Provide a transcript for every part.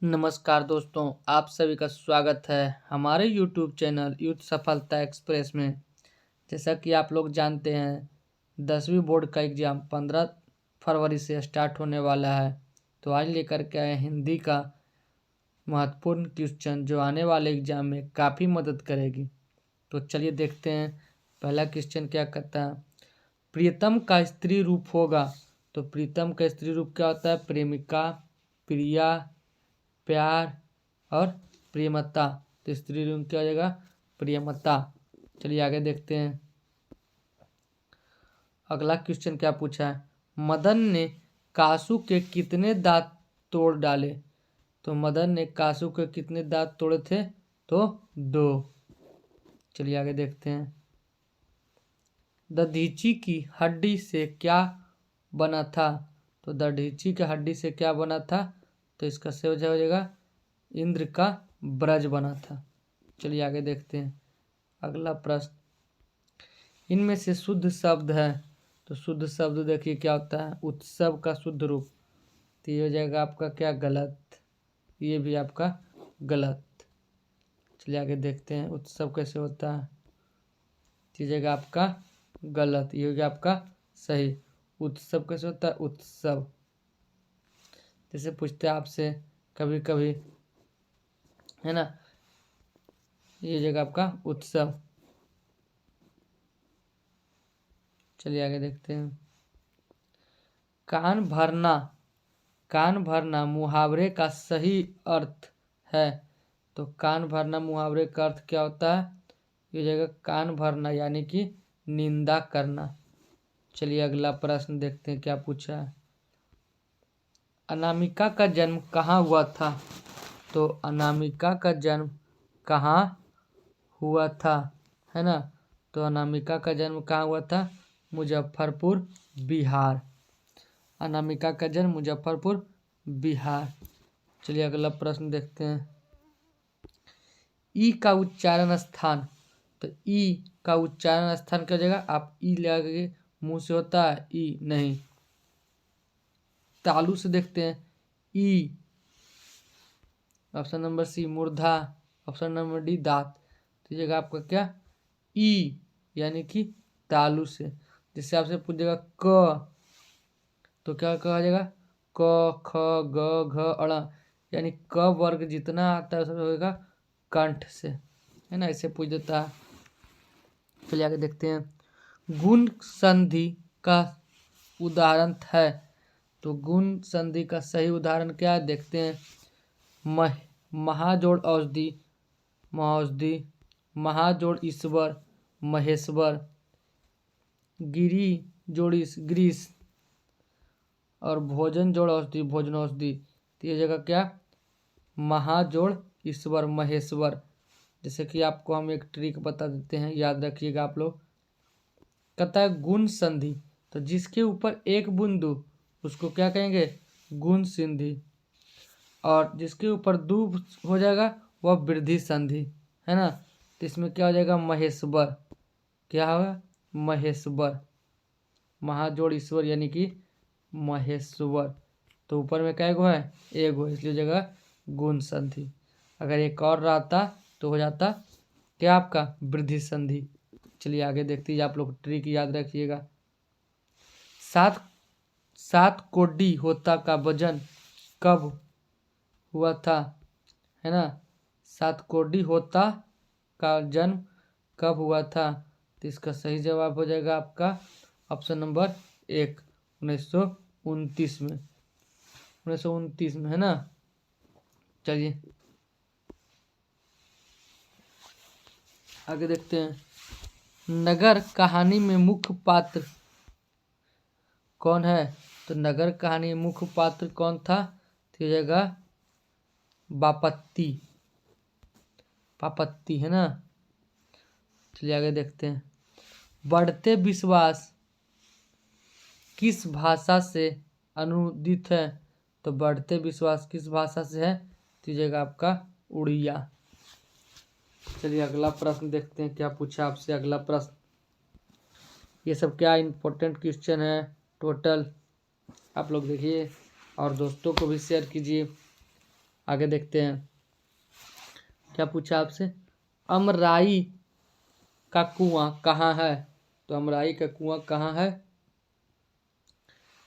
नमस्कार दोस्तों, आप सभी का स्वागत है हमारे YouTube चैनल युद्ध सफलता एक्सप्रेस में। जैसा कि आप लोग जानते हैं 10वीं बोर्ड का एग्ज़ाम 15 फरवरी से स्टार्ट होने वाला है। तो आज लेकर के आए हिंदी का महत्वपूर्ण क्वेश्चन जो आने वाले एग्ज़ाम में काफ़ी मदद करेगी। तो चलिए देखते हैं पहला क्वेश्चन क्या कहता है। प्रियतम का स्त्री रूप होगा। तो प्रीतम का स्त्री रूप क्या होता है? प्रेमिका, प्रिया, प्यार और प्रियमता। तो स्त्री रूप क्या हो जाएगा? प्रियमता। चलिए आगे देखते हैं। अगला क्वेश्चन क्या पूछा है। मदन ने कासू के कितने दांत तोड़ डाले? तो मदन ने कासू के कितने दांत तोड़े थे? तो 2। चलिए आगे देखते हैं। दधीची की हड्डी से क्या बना था? तो दधीची की हड्डी से क्या बना था? तो इसका सही हो जाएगा इंद्र का ब्रज बना था। चलिए आगे देखते हैं। अगला प्रश्न, इनमें से शुद्ध शब्द है। तो शुद्ध शब्द देखिए क्या होता है। उत्सव का शुद्ध रूप। तो ये हो जाएगा आपका क्या? गलत। ये भी आपका गलत। चलिए आगे देखते हैं उत्सव कैसे होता है। ये जगह आपका गलत, ये हो गया आपका सही। उत्सव कैसे होता है? उत्सव। जैसे पूछते हैं आपसे कभी कभी, है ना, ये जगह आपका उत्सव। चलिए आगे देखते हैं। कान भरना, कान भरना मुहावरे का सही अर्थ है। तो कान भरना मुहावरे का अर्थ क्या होता है? ये जगह कान भरना यानी कि निंदा करना। चलिए अगला प्रश्न देखते हैं क्या पूछा है। अनामिका का जन्म कहाँ हुआ था? तो अनामिका का जन्म कहाँ हुआ था, है ना? तो अनामिका का जन्म कहाँ हुआ था? मुजफ्फरपुर, बिहार। अनामिका का जन्म मुजफ्फरपुर, बिहार। चलिए अगला प्रश्न देखते हैं। ई का उच्चारण स्थान। तो ई का उच्चारण स्थान क्या हो जाएगा? आप ई लगे मुंह से होता है ई नहीं। तालु से देखते हैं। ई, ऑप्शन नंबर सी मूर्धा, ऑप्शन नंबर डी दांत। तो जगह आपका क्या? ई यानी कि तालु से। जैसे आपसे पूछेगा क, तो क्या कहा जाएगा? क, ख, ग, घ, अड़, यानी क वर्ग जितना आता है सब होगा कंठ से, है ना? ऐसे पूछ देता है। चलिए आगे देखते हैं। गुण संधि का उदाहरण है। तो गुण संधि का सही उदाहरण क्या है देखते हैं। महाजोड़ औषधि, महौषधि, महाजोड़ ईश्वर, महेश्वर, गिरी जोड़ी ग्रीस और भोजन जोड़ औषधि, भोजन औषधि। तो ये जगह क्या? महाजोड़ ईश्वर, महेश्वर। जैसे कि आपको हम एक ट्रिक बता देते हैं, याद रखिएगा आप लोग। कहता है गुण संधि, तो जिसके ऊपर एक बिंदु उसको क्या कहेंगे? गुण संधि। और जिसके ऊपर दो हो जाएगा वह वृद्धि संधि, है ना? तो इसमें क्या हो जाएगा? महेश्वर। क्या होगा? महेश्वर। महाजोड़ ईश्वर यानी कि महेश्वर। तो ऊपर में क्या गो है? एक गो, इसलिए जगह गुण संधि। अगर एक और रहता तो हो जाता क्या आपका? वृद्धि संधि। चलिए आगे देखते हैं, आप लोग ट्रिक याद रखिएगा। सात सात कोडी होता का वजन कब हुआ था, है ना? सात कोडी होता का जन्म कब हुआ था? तो इसका सही जवाब हो जाएगा आपका ऑप्शन नंबर 1, 1929 में। 1929 में, है ना? चलिए आगे देखते हैं। नगर कहानी में मुख्य पात्र कौन है? तो नगर कहानी में मुख्य पात्र कौन था? तो जगह बापत्ती, पापत्ती, है ना? चलिए आगे देखते हैं। बढ़ते विश्वास किस भाषा से अनुदित है? तो बढ़ते विश्वास किस भाषा से है? तो जगह आपका उड़िया। चलिए अगला प्रश्न देखते हैं क्या पूछा आपसे। अगला प्रश्न, ये सब क्या इम्पोर्टेंट क्वेश्चन है टोटल, आप लोग देखिए और दोस्तों को भी शेयर कीजिए। आगे देखते हैं क्या पूछा आपसे। अमराई का कुआं कहाँ है? तो अमराई का कुआं कहाँ है?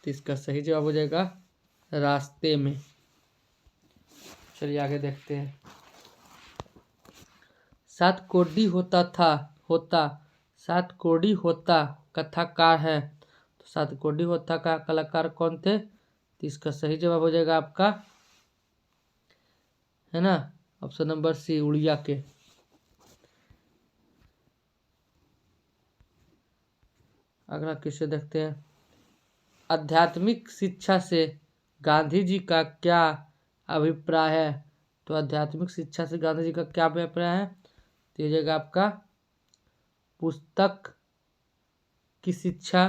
तो इसका सही जवाब हो जाएगा रास्ते में। चलिए आगे देखते हैं। सात कोडी होता कथाकार है। तो सात कोडी होता का कलाकार कौन थे? तो इसका सही जवाब हो जाएगा आपका, है ना, ऑप्शन नंबर सी, उड़िया के। अगला क्वेश्चन देखते हैं। आध्यात्मिक शिक्षा से गांधी जी का क्या अभिप्राय है? तो आध्यात्मिक शिक्षा से गांधी जी का क्या अभिप्राय है? तो ये जाएगा आपका पुस्तक की शिक्षा,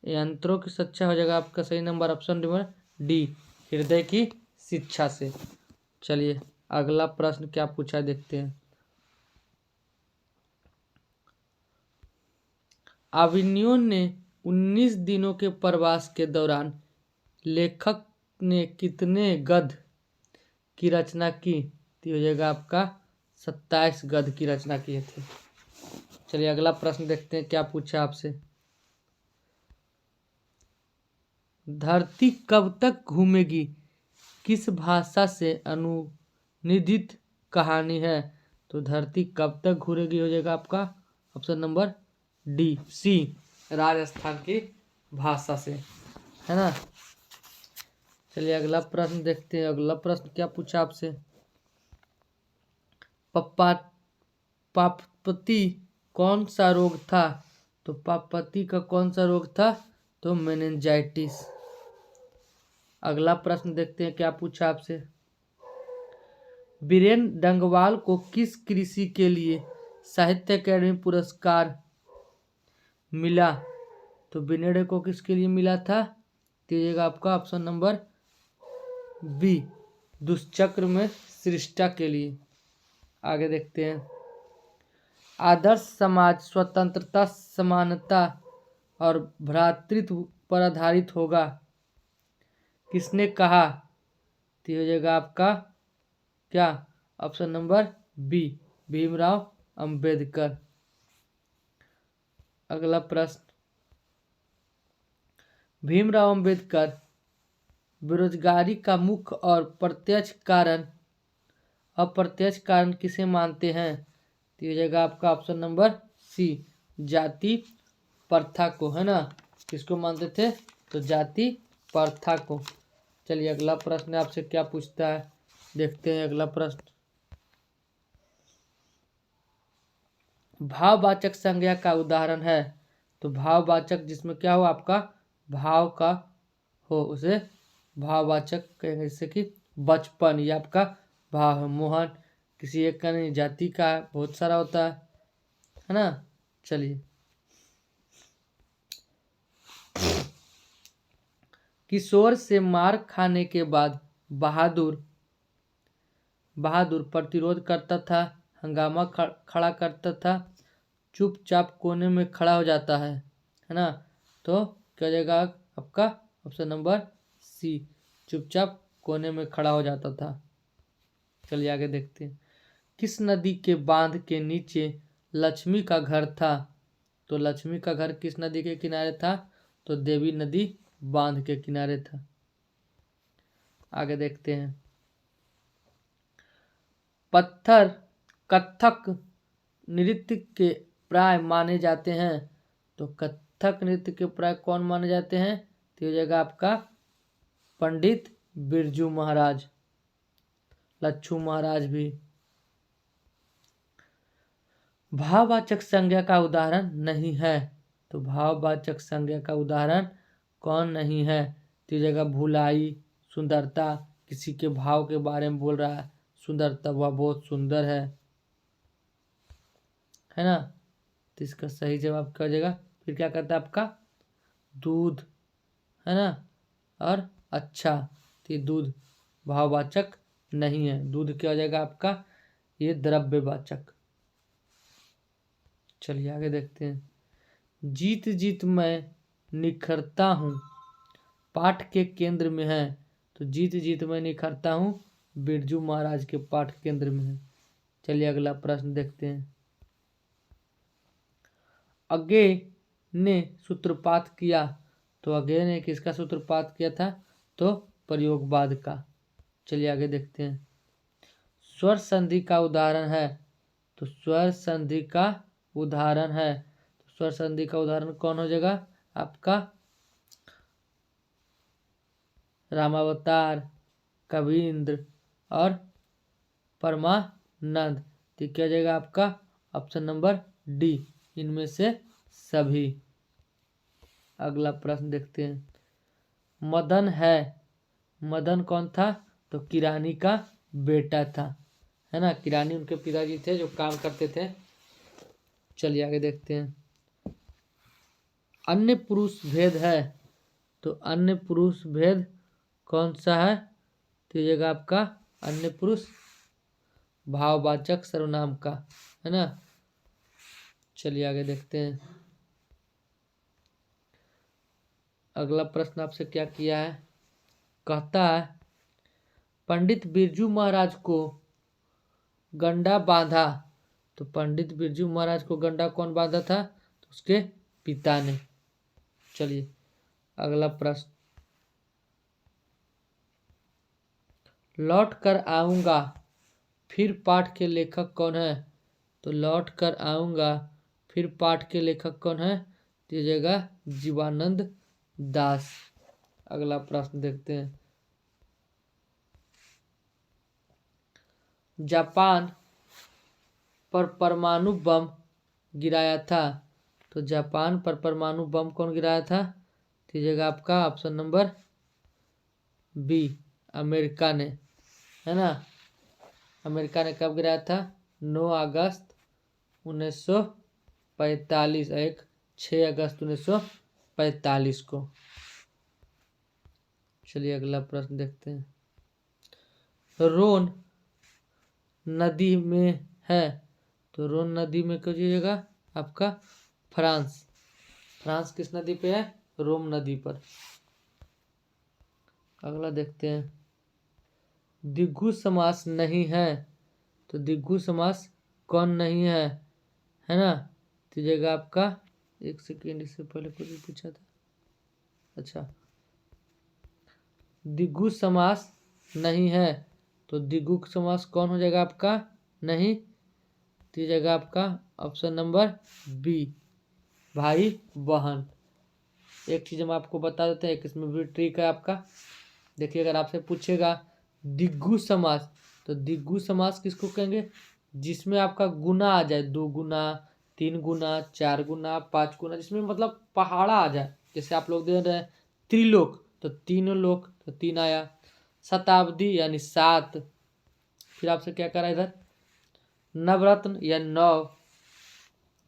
यंत्रों की शिक्षा हो जाएगा आपका सही नंबर, ऑप्शन नंबर डी, हृदय की शिक्षा से। चलिए अगला प्रश्न क्या पूछा देखते हैं। अभिमन्यु ने 19 दिनों के प्रवास के दौरान लेखक ने कितने गद्य की रचना की? तो हो जाएगा आपका 27 गद्य की रचना किए थे। चलिए अगला प्रश्न देखते हैं क्या पूछा आपसे। धरती कब तक घूमेगी किस भाषा से अनुनिदित कहानी है? तो धरती कब तक घूमेगी हो जाएगा आपका ऑप्शन नंबर डी, सी, राजस्थान की भाषा से, है ना। चलिए अगला प्रश्न देखते हैं। अगला प्रश्न क्या पूछा आपसे। पापति कौन सा रोग था? तो पापति का कौन सा रोग था? तो मेनिंजाइटिस। अगला प्रश्न देखते हैं क्या पूछा आपसे। बीरेन डंगवाल को किस कृषि के लिए साहित्य अकादमी पुरस्कार मिला? तो बिनेडे को किसके लिए मिला था? दीजिएगा आपका ऑप्शन नंबर बी, दुष्चक्र में सृष्टा के लिए। आगे देखते हैं। आदर्श समाज स्वतंत्रता, समानता और भ्रातृत्व पर आधारित होगा, किसने कहा? तो हो जाएगा आपका क्या, option number B, Bhimrao Ambedkar. अगला प्रश्न। भीमराव अंबेडकर बेरोजगारी का मुख्य और अप्रत्यक्ष कारण किसे मानते हैं? तो ये जाएगा आपका ऑप्शन नंबर सी, जाति प्रथा को, है ना। किसको मानते थे? तो जाति प्रथा को। चलिए अगला प्रश्न आपसे क्या पूछता है देखते हैं। अगला प्रश्न। भाववाचक संज्ञा का उदाहरण है। तो भाववाचक जिसमें क्या हो आपका भाव का हो उसे भाववाचक कहेंगे। जैसे कि बचपन, ये आपका भाव है। मोहन किसी एक का नहीं, जाति का है, बहुत सारा होता है ना। चलिए। किशोर से मार खाने के बाद बहादुर प्रतिरोध करता था, हंगामा खड़ा करता था, चुपचाप कोने में खड़ा हो जाता है ना। तो क्या हो जाएगा आपका ऑप्शन नंबर सी, चुपचाप कोने में खड़ा हो जाता था। चलिए आगे देखते हैं। किस नदी के बांध के नीचे लक्ष्मी का घर था? तो लक्ष्मी का घर किस नदी के किनारे था? तो देवी नदी बांध के किनारे था। आगे देखते हैं। पत्थर कथक नृत्य के प्राय माने जाते हैं। तो कथक नृत्य के प्राय कौन माने जाते हैं? तो हो जाएगा आपका पंडित बिरजू महाराज, लच्छू महाराज भी। भाववाचक संज्ञा का उदाहरण नहीं है। तो भाववाचक संज्ञा का उदाहरण कौन नहीं है? तो जगह भुलाई, सुंदरता, किसी के भाव के बारे में बोल रहा है, सुंदरता, वह बहुत सुंदर है ना। तो इसका सही जवाब क्या हो जाएगा? फिर क्या कहता है आपका दूध, है ना, और अच्छा। तो ये दूध भाववाचक नहीं है। दूध क्या हो जाएगा आपका? ये द्रव्यवाचक। चलिए आगे देखते हैं। जीत जीत मैं निखरता हूँ पाठ के केंद्र में है। तो जीत जीत मैं निखरता हूँ बिरजू महाराज के पाठ केंद्र में है। चलिए अगला प्रश्न देखते हैं। अज्ञे ने सूत्रपात किया, तो अज्ञे ने किसका सूत्रपात किया था? तो प्रयोगवाद का। चलिए आगे देखते हैं। स्वर संधि का उदाहरण है, तो स्वर संधि का उदाहरण है, तो स्वर संधि का उदाहरण कौन हो जाएगा आपका? रामावतार, कबींद्र और परमानंद। तो क्या जाएगा आपका? ऑप्शन नंबर डी, इनमें से सभी। अगला प्रश्न देखते हैं। मदन है, मदन कौन था? तो किरानी का बेटा था, है ना। किरानी उनके पिताजी थे जो काम करते थे। चलिए आगे देखते हैं। अन्य पुरुष भेद है, तो अन्य पुरुष भेद कौन सा है? तो ये जगह आपका अन्य पुरुष भाववाचक सर्वनाम का, है ना। चलिए आगे देखते हैं। अगला प्रश्न आपसे क्या किया है? कहता है पंडित बिरजू महाराज को गंडा बांधा, तो पंडित बिरजू महाराज को गंडा कौन बांधा था? तो उसके पिता ने। चलिए अगला प्रश्न। लौट कर आऊंगा फिर पाठ के लेखक कौन है? तो लौट कर आऊंगा फिर पाठ के लेखक कौन है? तो ये जगह जीवानंद दास। अगला प्रश्न देखते हैं। जापान पर परमाणु बम गिराया था, तो जापान पर परमाणु बम कौन गिराया था? तो ये जगह आपका ऑप्शन नंबर बी, अमेरिका ने, है ना। अमेरिका ने कब गिराया था? 9 अगस्त 1945, 6 अगस्त 1945 को। चलिए अगला प्रश्न देखते हैं। रोन नदी में है, तो रोन नदी में क्यों जाएगा आपका? फ्रांस। फ्रांस किस नदी पे है? रोम नदी पर। अगला देखते हैं। द्विगु समास नहीं है, तो द्विगु समास कौन नहीं है ना। तो जगह आपका, एक सेकेंड, इससे पहले कुछ भी पूछा था। अच्छा, द्विगु समास नहीं है, तो द्विगु समास कौन हो जाएगा आपका? नहीं। तो जगह आपका ऑप्शन नंबर बी, भाई बहन। एक चीज हम आपको बता देते हैं, एक इसमें भी ट्रिक है आपका। देखिए अगर आपसे पूछेगा द्विगु समास, तो द्विगु समास किसको कहेंगे? जिसमें आपका गुना आ जाए, 2 गुना, 3 गुना, 4 गुना, 5 गुना, जिसमें मतलब पहाड़ा आ जाए। जैसे आप लोग दे रहे हैं त्रिलोक, तो 3 लोक, तो 3 आया। शताब्दी यानी 7। फिर आपसे क्या करा इधर? नवरत्न या 9,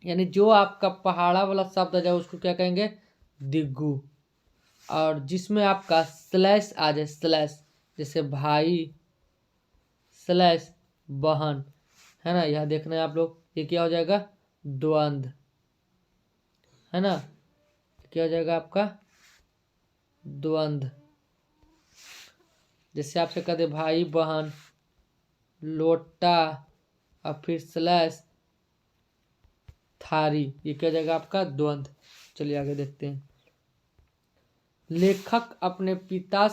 यानी जो आपका पहाड़ा वाला शब्द आ जाए उसको क्या कहेंगे? द्विगु। और जिसमें आपका स्लैश आ जाए, स्लैश, जैसे भाई स्लैश बहन, है ना। यह देखना है आप लोग, ये क्या हो जाएगा? द्वंद्व, है ना। क्या हो जाएगा आपका? द्वंद्व। जैसे आपसे कहते भाई बहन, लोटा और फिर स्लैश थारी, ये क्या जाएगा आपका? द्वंद्व। चलिए आगे देखते हैं। लेखक अपने पिता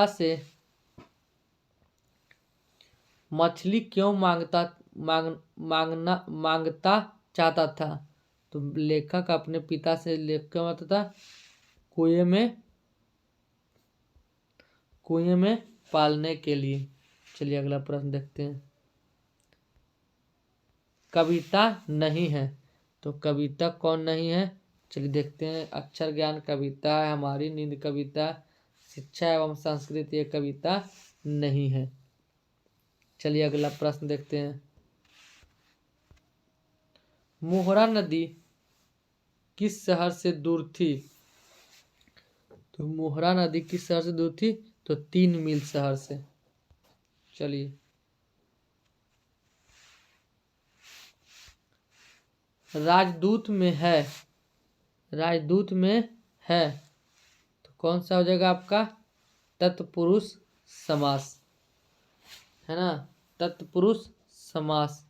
से मछली क्यों मांगता चाहता था? तो लेखक अपने पिता से क्यों मांगता था? कुएं में पालने के लिए। चलिए अगला प्रश्न देखते हैं। कविता नहीं है, तो कविता कौन नहीं है? चलिए देखते हैं। अक्षर ज्ञान कविता है, हमारी नींद कविता, शिक्षा एवं संस्कृति ये कविता नहीं है। चलिए अगला प्रश्न देखते हैं। मोहरा नदी किस शहर से दूर थी? तो मोहरा नदी किस शहर से दूर थी? तो 3 मील शहर से। चलिए राजदूत में है, राजदूत में है, तो कौन सा हो जाएगा आपका? तत्पुरुष समास, है ना, तत्पुरुष समास।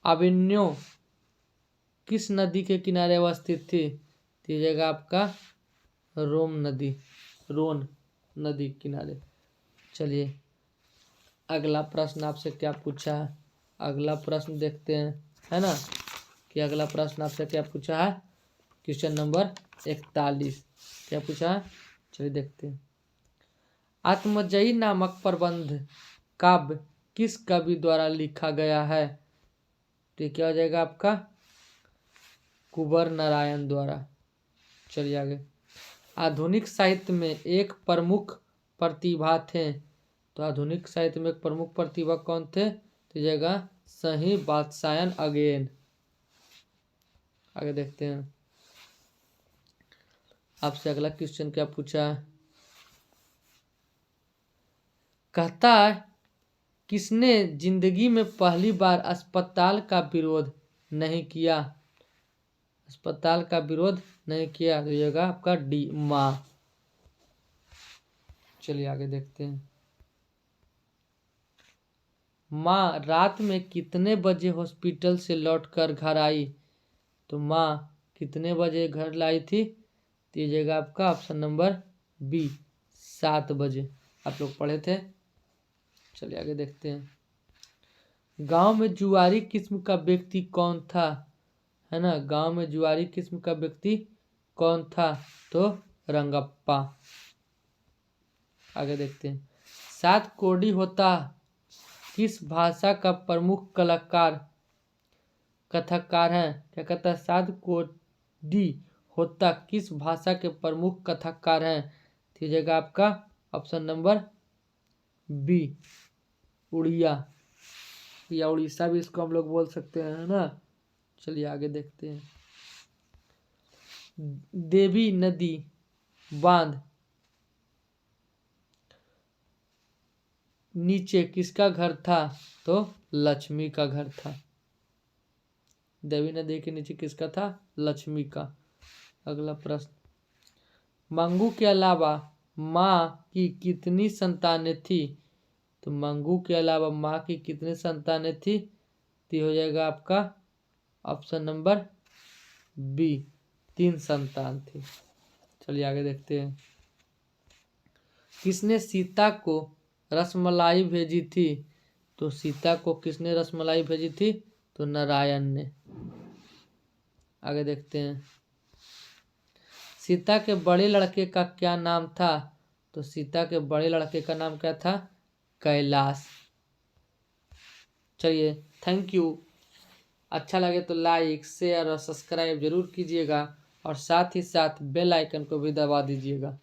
अभिमन्यु किस नदी के किनारे अवस्थित थी? दीजिएगा आपका रोन नदी किनारे। चलिए अगला प्रश्न आपसे क्या पूछा है, अगला प्रश्न देखते हैं, है ना, कि अगला प्रश्न आपसे क्या पूछा है। क्वेश्चन नंबर 41 क्या पूछा है, चलिए देखते हैं। आत्मजयी नामक प्रबंध काव्य किस कवि द्वारा लिखा गया है? तो क्या हो जाएगा आपका कुंवर नारायण द्वारा। चलिए आगे। आधुनिक साहित्य में एक प्रमुख प्रतिभा थे, तो आधुनिक साहित्य में एक प्रमुख प्रतिभा कौन थे? तो जगह सही वात्स्यायन अगेन। आगे देखते हैं आपसे अगला क्वेश्चन क्या पूछा है। कहता है किसने जिंदगी में पहली बार अस्पताल का विरोध नहीं किया? अस्पताल का विरोध नहीं किया, तो जगह आपका डी माँ। चलिए आगे देखते हैं। माँ रात में कितने बजे हॉस्पिटल से लौटकर घर आई? तो माँ कितने बजे घर लाई थी? दीजिएगा आपका ऑप्शन नंबर बी 7 बजे। आप लोग पढ़े थे। चलिए आगे देखते हैं। गांव में जुआरी किस्म का व्यक्ति कौन था? है ना, गांव में जुआरी किस्म का व्यक्ति कौन था? तो रंगप्पा। आगे देखते हैं। सात कोडी होता किस भाषा का प्रमुख कथाकार है? क्या कहता है, सात कोडी होता किस भाषा के प्रमुख कथाकार हैं? दीजिएगा आपका ऑप्शन नंबर बी उड़िया या उड़ीसा भी इसको हम लोग बोल सकते हैं, है ना। चलिए आगे देखते हैं। देवी नदी बांध नीचे किसका घर था? तो लक्ष्मी का घर था। देवी नदी के नीचे किसका था? लक्ष्मी का। अगला प्रश्न। मंगू के अलावा माँ की कितनी संतानें थी? तो मंगू के अलावा माँ की कितनी संतानें थी? तो हो जाएगा आपका ऑप्शन नंबर बी 3 संतान थी। चलिए आगे देखते हैं। किसने सीता को रसमलाई भेजी थी? तो सीता को किसने रसमलाई भेजी थी? तो नारायण ने। आगे देखते हैं। सीता के बड़े लड़के का क्या नाम था? तो सीता के बड़े लड़के का नाम क्या था? कैलाश। चलिए थैंक यू। अच्छा लगे तो लाइक शेयर और सब्सक्राइब जरूर कीजिएगा और साथ ही साथ बेल आइकन को भी दबा दीजिएगा।